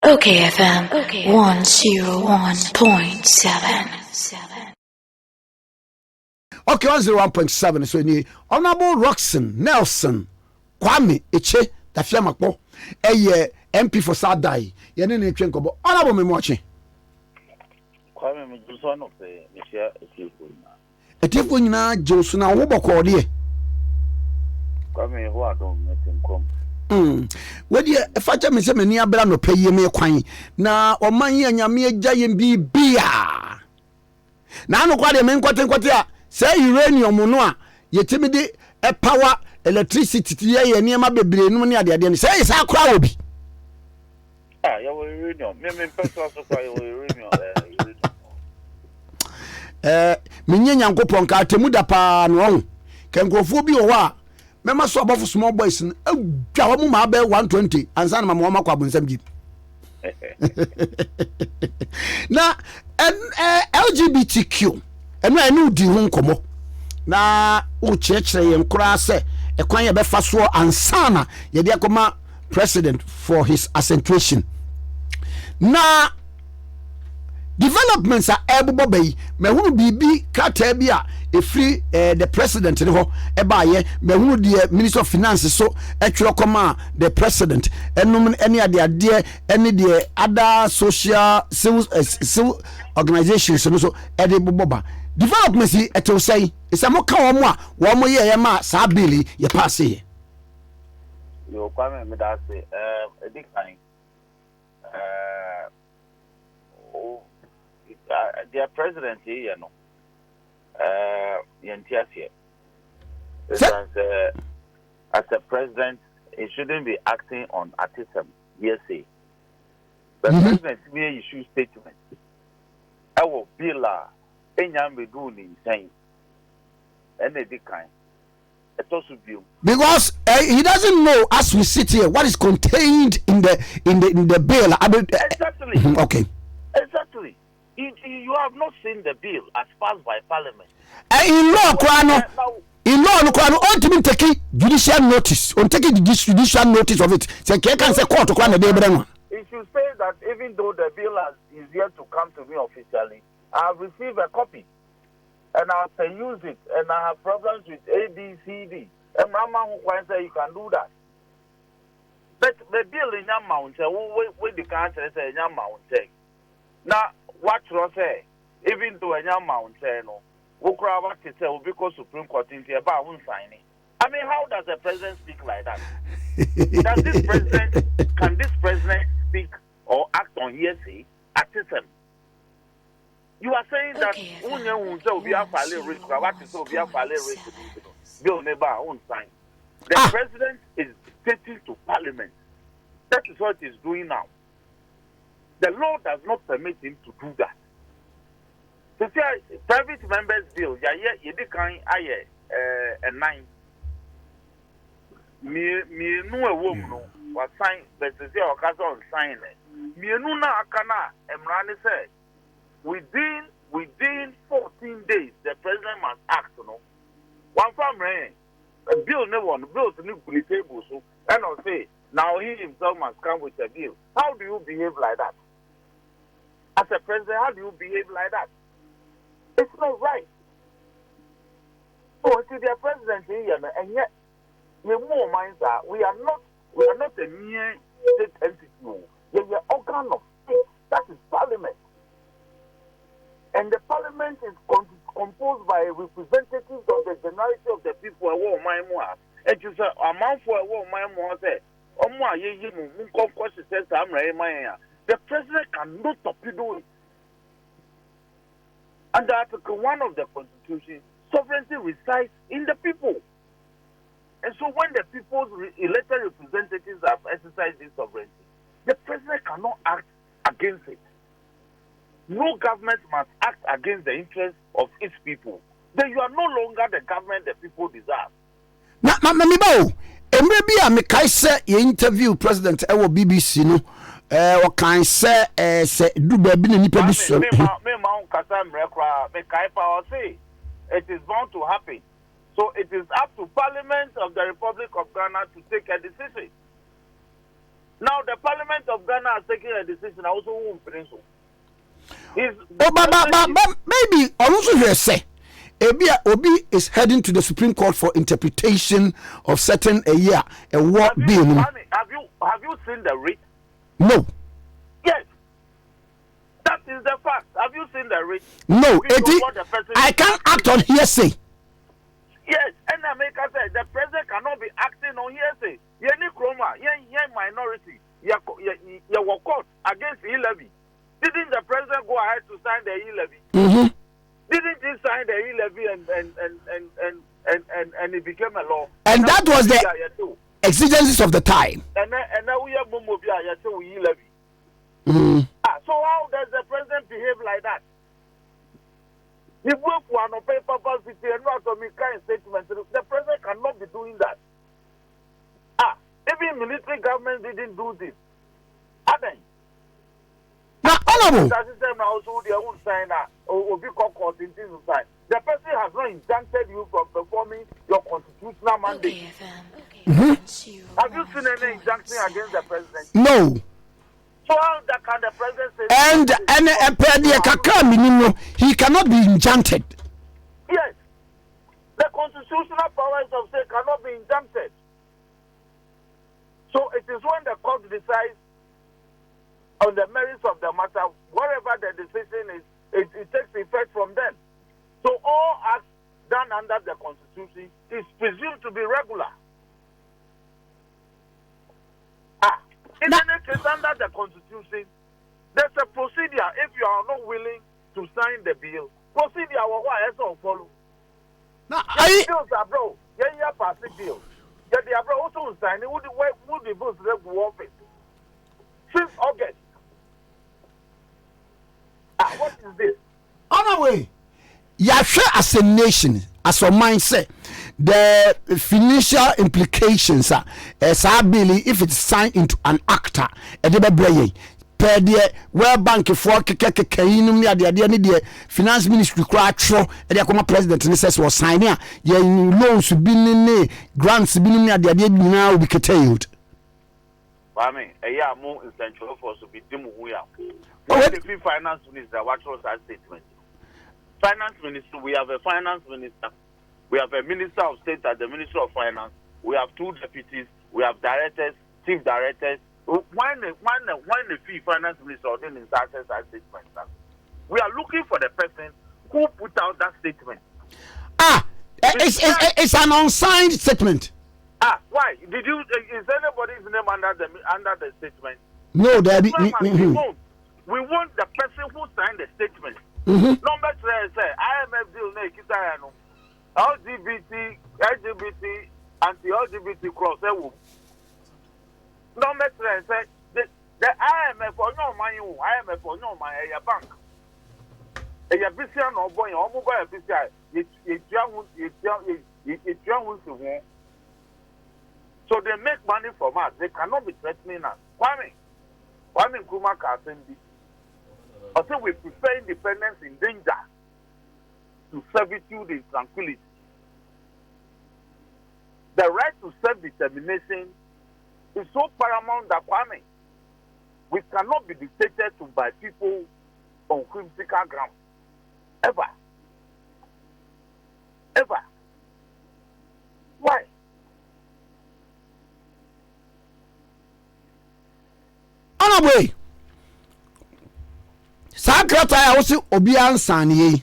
OKFM 101.7. Okay, 101.7. So ni Honorable Roxon Nelson Kwame Eche Dafeamakpor MP for Sadai. Yene ne twen kobo. Honorable Memochi. Kwame me juso no pe me share Etiefo nyina Josu na wo bokọ de. Kwame ho adom metin kom. Wedi efacha me se mani abra no paye me kwan na oman ye nyame agya ye bibia. Na anu kwa de me nkote a say uranium no a yetimi de power electricity ye niam bebre no ne ade ne say isa kra obi. Ya wo uranium me person so kwa yo uranium menye nyankopon ka temu da pa no ho kenkrofo bi wo a mema so abofo small boys adwa wo ma be 120 ansa na ma kwa bonsam gi na LGBTQ enu di ho nkomo na o chekere ye nkura se ekwan ye be fa so ansa na ye de akoma president for his accentuation na developments are able bay mehunu bibi krata bi a efri the president ne ho eba ye mehunu the minister of finance so etwere koma the president enum ene ade ene the other social civil organizations so ede boboba developments eto say isamo ka wo mo ye ma sa bill ye pass ye yo kwame me da say edikan their president here, as a president, he shouldn't be acting on autism, hearsay. The president may issue statements. I will be la, and be doing insane. And they kind. Because he doesn't know, as we sit here, what is contained in the bill. Exactly. Okay. Exactly. You have not seen the bill as passed by Parliament. In law, ultimately take judicial notice. On taking judicial notice of it. Say, can say court to it should say that even though the bill is yet to come to me officially, I have received a copy and I can use it, and I have problems with A, B, C, D. And Mama who can say you can do that. But the bill in your mountain, with the country say in your mountain. Now, what you say, even though in your mountain, what to say will because Supreme Court in here about signing. I mean, how does the president speak like that? Can this president speak or act on hearsay at system? You are saying that bill never own sign. The president is dictating to Parliament. That is what he is doing now. The law does not permit him to do that. So, private members' bill, you can't a 9. Me no a woman was signed, but the occasion sign it. Me no na akana emrani say within 14 days the president must act. No, one family a bill no one bill to new table so and I'll say now he himself must come with a bill. How do you behave like that? As a president, how do you behave like that? It's not right. So to the president here, and yet the more minds are we are not a mere state entity. We are organ of state. That is Parliament, and the Parliament is composed by representatives of the generality of the people. And you say amount for a war, my more say, the president cannot torpedo it. Under Article 1 of the Constitution, sovereignty resides in the people. And so when the people's elected representatives have exercised this sovereignty, the president cannot act against it. No government must act against the interests of its people. Then you are no longer the government the people deserve. Maybe I make I say interview President Ewo BBC no. What can say do baby ni nipa bi so. Me ma kasa mrekra me kai pa say it is bound to happen. So it is up to Parliament of the Republic of Ghana to take a decision. Now the Parliament of Ghana has taken a decision. I also won't finish. But maybe also here say Obi is heading to the Supreme Court for interpretation of certain a what bill. Have you seen the writ? No. Yes. That is the fact. Have you seen the writ? No. I can't act on hearsay. Yes, and America said the president cannot be acting on hearsay. Any chroma, minority, your court against e-levy. Didn't the president go ahead to sign the e-levy? Mm-hmm. Didn't he sign the e-levy and it became a law? And that was the exigencies of the time. And now we have e-levy. Mm. So how does the president behave like that? He worked for an paper city and not to make kind statement. The president cannot be doing that. Even military government didn't do this. Now, honorable. The person has not injuncted you from performing your constitutional mandate. Mm-hmm. Have you seen any injunction against the president? No. So how can the president say? And he cannot be injuncted. Yes. The constitutional powers of state cannot be injuncted. So it is when the court decides on the merits of the matter, whatever the decision is, it takes effect from then. So all acts done under the Constitution is presumed to be regular. In any case, under the Constitution, there's a procedure. If you are not willing to sign the bill, procedure will follow. Now, bills are bro. Yeah, passing bills. Yeah, they are also signing. Would the bills go office since August? What is this? On our way, as a nation, as a mindset, the financial implications are as I believe if it's signed into an acta, a debate per the World Bank for the finance ministry cratro and the president was signing loans be grants be now will be curtailed. I mean, a year more essential for to be dim. The finance minister, what was that statement? Finance minister, we have a finance minister, we have a minister of state at the Ministry of Finance, we have two deputies, we have directors, chief directors. When the finance minister didn't start that statement, we are looking for the person who put out that statement. It's an unsigned statement. Why? Is anybody's name under the statement? No, we want the person who signed the statement. Mm-hmm. Number 3 say IMF deal LGBT, anti-LGBT cross. Number 3 say the IMF for no money, IMF for no money, a bank. A BCA no boy, or mobile BCA, so they make money from us. They cannot be threatening us. Kwame Nkrumah can be. Also, we prefer independence in danger to servitude in tranquility. The right to self-determination is so paramount that Kwame, we cannot be dictated to by people on whimsical grounds. Ever. Why? On our way. Sakrata also Obian Sanye.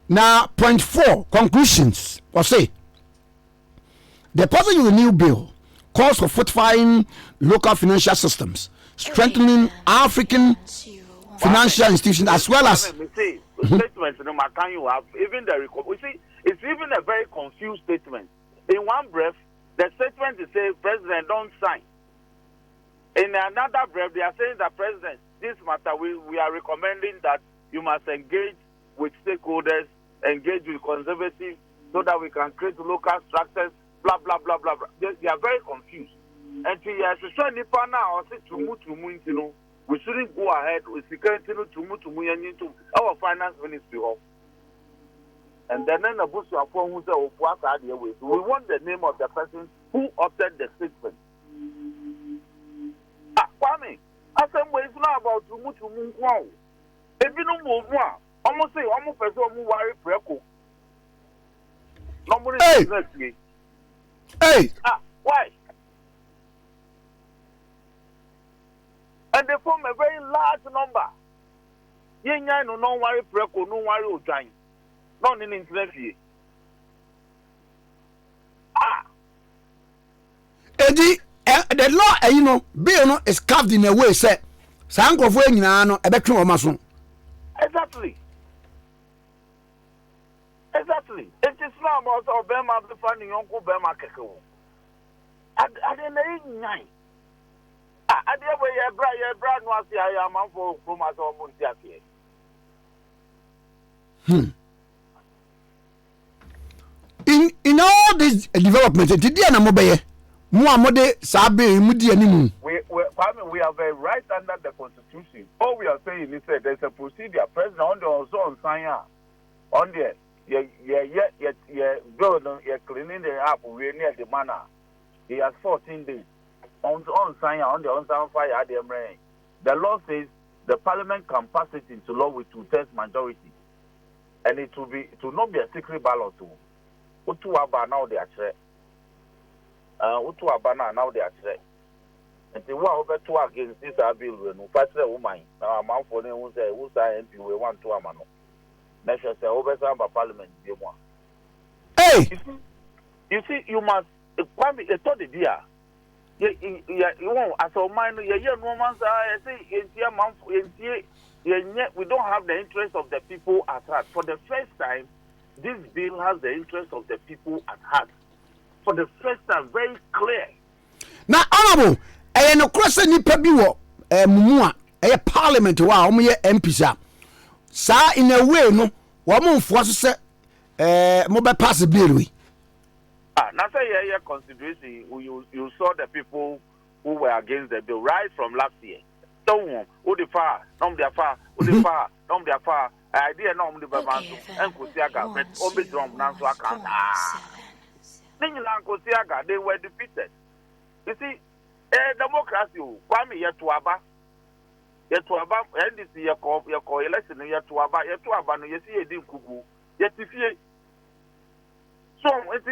Now, point 4 conclusions. Or say the passage of the new bill calls for fortifying local financial systems, strengthening African financial institutions, as well as statements. You have even it's even a very confused statement. In one breath, the statement is saying, "President, don't sign." In another breath, they are saying that President, this matter, we are recommending that you must engage with stakeholders, engage with conservatives, so that we can create local structures, blah, blah, blah, blah, blah. They are very confused. And to now, we shouldn't go ahead with our finance ministry off. And then the bush of who say, we want the name of the person who opted the statement. Kwame, assembly is not about to move to Munkwao. If you don't move one, almost say, almost person who worry preco. Nobody is next me. Hey! Why? And they form a very large number. Yenya no worry preco, no worry ojai. Not in internet here. Eddie, the law, you know, bill is carved in a way, say, Sank of Wayne, a become of Mason. Exactly. Exactly. It is not about Obama finding Uncle Bema Keko. I didn't know. I did where your brand was the I am for Pumas or Muntiaki. In all this development, did you know? Muhammad Sabi Mudi animu. We are very right under the constitution. All we are saying is that there's a procedure. President on the also sign on there. You're cleaning the app. We're near the manor. He has 14 days on sign on the on fire at the rain. The law says the parliament can pass it into law with 2/3 majority, and it will not be a secret ballot. Now they are Utu Abana now they are threat. And the one over two against this bill when we pass the woman. Now, a month for them who say, who say MP we want to amano. National say, over some parliament, they want. Hey! You see, you must, a thought the dear. You won't, as a man, you're no man's I say, we don't have the interest of the people at heart. For the first time, this bill has the interest of the people at heart. For the first time, very clear. Now, honorable, no question ni pebiwo, mumua, parliament wa, MPs. Sa in a way, no, woman force say, mobile pass the bill. Now say yeah, consideration. You saw the people who were against the bill right from last year. Don't who the far, nom the far, who the far, nom the far. Idea nom the babanto, and Kusiaga, but only drum nanso account. They were defeated. You see, democracy, Kwame Yetuaba, NDC, your election, Yetuaba, no, you see a dim kubu, Yetifie. So, if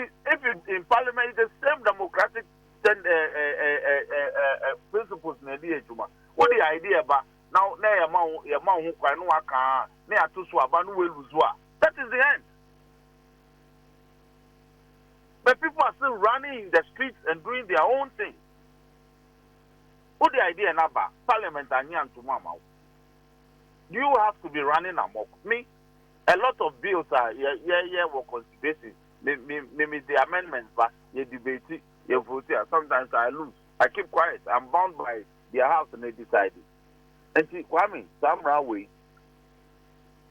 in parliament, it's the same democratic principles in the Juma. What the idea about now, your mount who can no aka, near to Swaba, no will lose. That is the end. But people are still running in the streets and doing their own thing. What the idea about parliament and to mama? You have to be running amok. Me, a lot of bills are were considered. Maybe the amendments, but you debate it, you vote it. Sometimes I lose. I keep quiet. I'm bound by their house and they decide it. And see, Kwame, somehow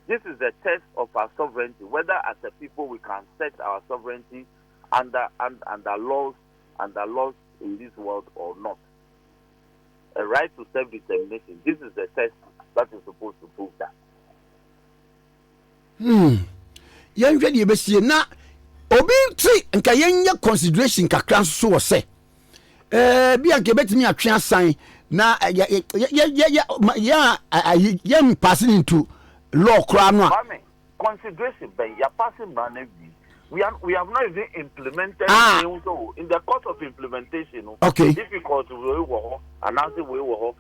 this is the test of our sovereignty. Whether as a people we can set our sovereignty under laws in this world or not. A right to self-determination. This is the test that is supposed to prove that. Yan ready be see na obi tri nka yenya consideration kakran so say bi anke betimi atwe asan na ya passing into law kra no consideration by ya passing ban we have not even implemented it in the course of implementation. Okay. Difficult we were announcing we were.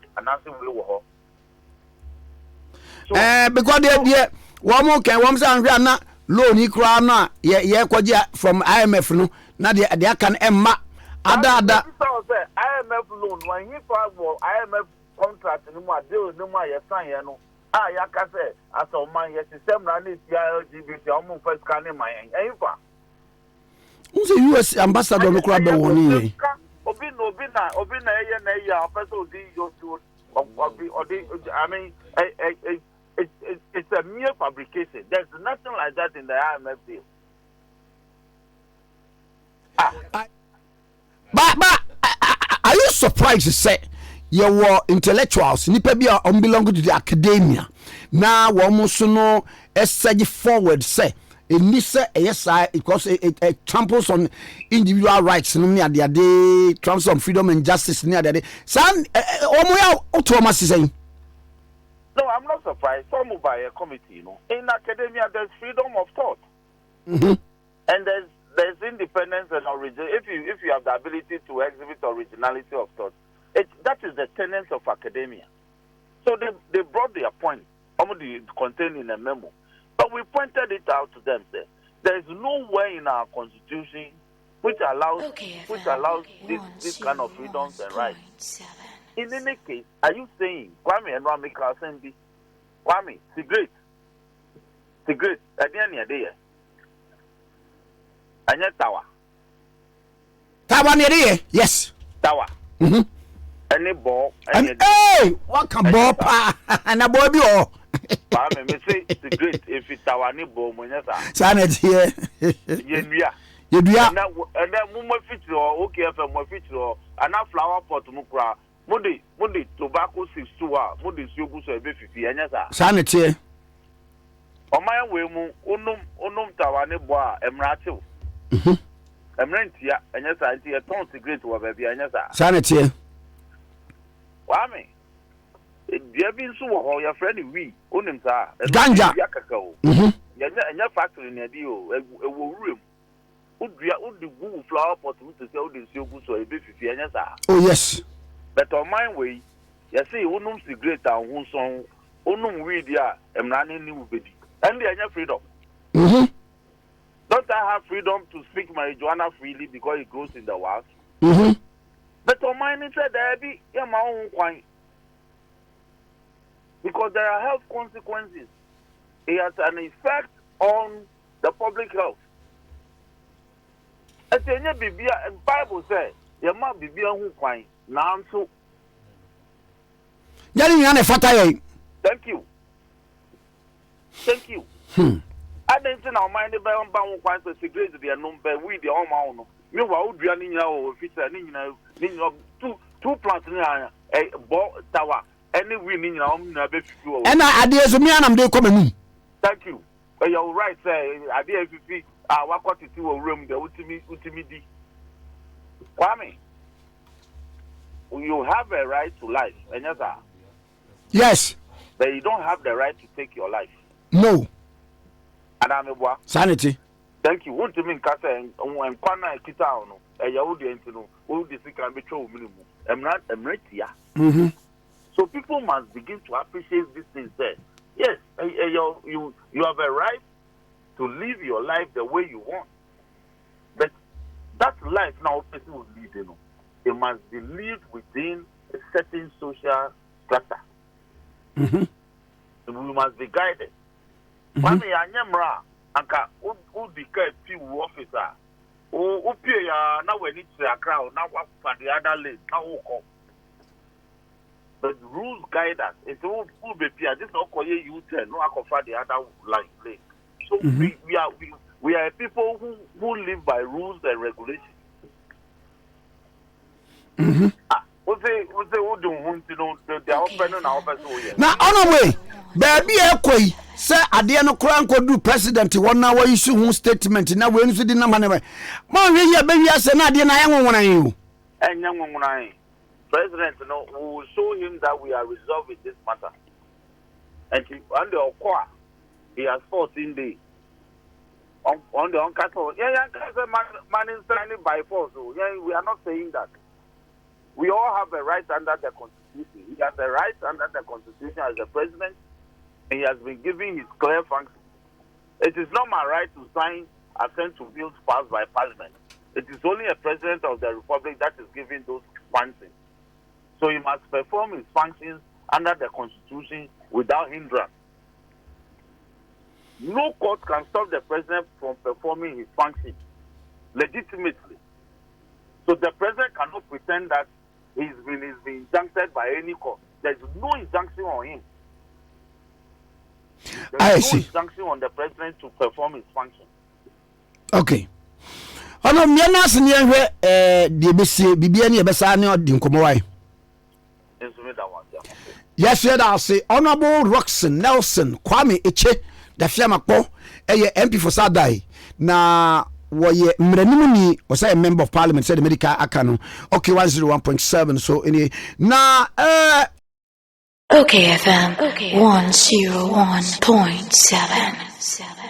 So because they one more can one say na loan ni kra na ye kwaje from IMF no na they can emma ada IMF loan when he for IMF contract no more deal no more ye sign here no ya ka say as a man ye system na need LGBT omo first can my enfa who's a US ambassador no kra be woni obi na ye na ya person di yo to I mean it's a mere fabrication. There's nothing like that in the IMF deal. But are you surprised to say you were intellectuals nipa bi belong to the academia now we almost no essay forward say Yes, because it tramples on individual rights. They tramples on freedom and justice. No, I'm not surprised. Some by a committee, in academia, there's freedom of thought, and there's independence and origin. If you have the ability to exhibit originality of thought, that is the tenets of academia. So they brought their point, contained in a memo. But we pointed it out to them. There is nowhere in our constitution which allows this kind of freedoms and rights. In any case, are you saying Kwame and Ramika Sendi, Kwame, cigarette, at the end of the day, and yet Tawa, yes, Tawa, any ball, and hey, what can ball and a boy be all. Kwame, me say cigarette if it's Tawa ni ball, when you say, Sanet here, and then Mumma feature or okayfm feature and a flower pot mukra. Mudi tobacco 6 to Mudi Sugu so be 50 and yes, Sanity. On my way, unum tawane boa, emratio. Emrentia, and yes, I see a ton cigarette or baby, and yes, Sanity. Wame. There been so or your friend we, Unimsa, Ganja. Yakako. And your factory near you, a room. Would the Google flower pot to sell the Sugu so be 50 and yes, oh, yes. But on my way, you see, unum cigarette and one song, unum media, and running new baby. And they are freedom. Don't I have freedom to speak marijuana freely because it grows in the wild? But on mine, it said there be my own coin. Because there are health consequences. It has an effect on the public health. And the Bible says, there must be a coin. Now, so thank you. I didn't know my neighbor on bound quite a cigarette, the number with the own. Meanwhile, we are in your officer, two plants in a ball tower, any winning your own. And I ideas of me and I'm there coming. Thank you. You're right, sir. I did walk out to a room, the ultimate. Kwame. You have a right to life, and yes, but you don't have the right to take your life. No. And I'm a sanity. Thank you. Want to mean Kasa and Kwana Kitano, a Yahudi and to all this can be true minimum. I'm not a Mretia. So people must begin to appreciate these things there. Yes, you have a right to live your life the way you want. But that life now person will lead, it must be lived within a certain social strata. We must be guided. Mami anyamra anka udika few officer o pay ya na we need to crowd na wa for the other lane na wo. But rules guide us. It's who be pay this no call you turn no for the other lane. So we are people who live by rules and regulations. Now, on the way, baby, say, I didn't crank or do president 1 hour issue statement. Now, when you didn't man, baby, I said, I didn't know you. And young woman, President, we will show him that we are resolving this matter. And under Okwa, he has 14 days. On the uncastle, man is standing by force. We are not saying that. We all have a right under the Constitution. He has a right under the Constitution as the president, and he has been given his clear function. It is not my right to sign assent to bills passed by Parliament. It is only a president of the Republic that is given those functions. So he must perform his functions under the Constitution without hindrance. No court can stop the president from performing his functions legitimately. So the president cannot pretend that he's been injuncted by any court. There's no injunction on him. There's no injunction on the president to perform his function. Okay. Ono miana senye de bese bibia ne besa ne odi nkomowai. Yes, I say Honorable Roxanne Nelson Kwame Eche, Dafeamakpor MP for Sadai na woye mranimuni was a member of parliament said the medical akano okay 101.7 so any na okayfm 101.7